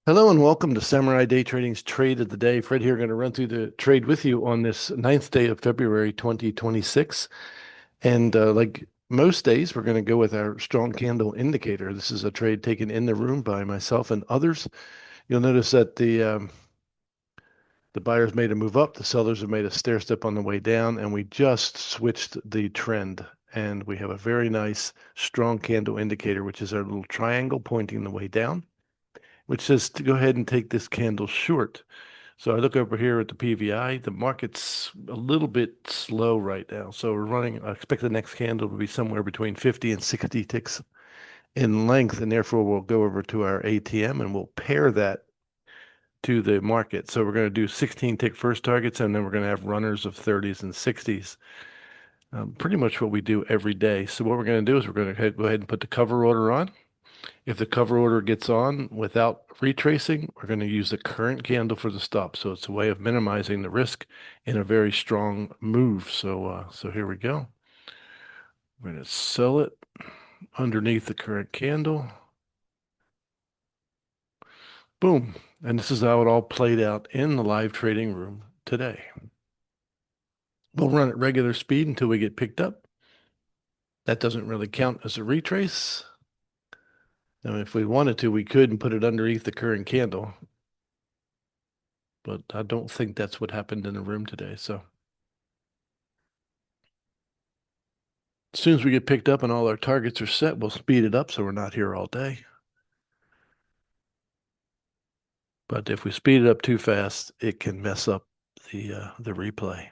Hello and welcome to Samurai Day Trading's Trade of the Day. Fred here, going to run through the trade with you on this ninth day of February 2026. And like most days, we're going to go with our strong candle indicator. This is a trade taken in the room by myself and others. You'll notice that the buyers made a move up, the sellers have made a stair step on the way down, and we just switched the trend. And we have a very nice strong candle indicator, which is our little triangle pointing the way down, which says to go ahead and take this candle short. So I look over here at the PVI. The market's a little bit slow right now. So we're running, I expect the next candle to be somewhere between 50 and 60 ticks in length. And therefore, we'll go over to our ATM and we'll pair that to the market. So we're going to do 16 tick first targets, and then we're going to have runners of 30s and 60s. Pretty much what we do every day. So what we're going to do is we're going to go ahead and put the cover order on. If the cover order gets on without retracing, we're going to use the current candle for the stop. So it's a way of minimizing the risk in a very strong move. So here we go. We're going to sell it underneath the current candle. Boom. And this is how it all played out in the live trading room today. We'll run at regular speed until we get picked up. That doesn't really count as a retrace. Now, if we wanted to, we could and put it underneath the current candle. But I don't think that's what happened in the room today. So as soon as we get picked up and all our targets are set, we'll speed it up so we're not here all day. But if we speed it up too fast, it can mess up the replay.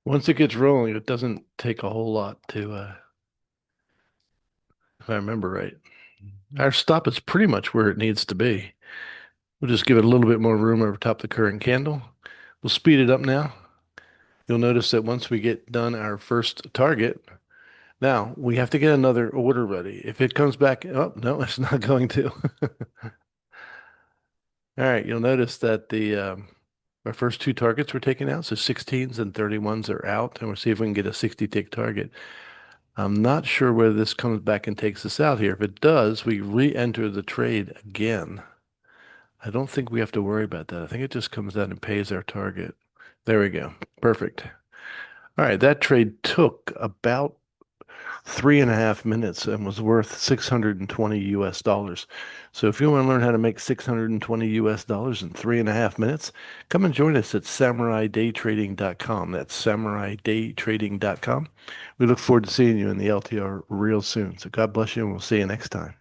Once it gets rolling, it doesn't take a whole lot to, if I remember right. Our stop is pretty much where it needs to be. We'll just give it a little bit more room over top the current candle. We'll speed it up now. You'll notice that once we get done our first target, now we have to get another order ready. If it comes back, oh, no, it's not going to. All right, you'll notice that the our first two targets were taken out, so 16s and 31s are out, and we'll see if we can get a 60 tick target. I'm not sure whether this comes back and takes us out here. If it does, we re-enter the trade again. I don't think we have to worry about that. I think it just comes out and pays our target. There we go. Perfect. All right, that trade took about 3.5 minutes and was worth 620 US dollars. So if you want to learn how to make 620 US dollars in 3.5 minutes, come and join us at SamuraiDayTrading.com. That's SamuraiDayTrading.com. We look forward to seeing you in the LTR real soon. So God bless you, and we'll see you next time.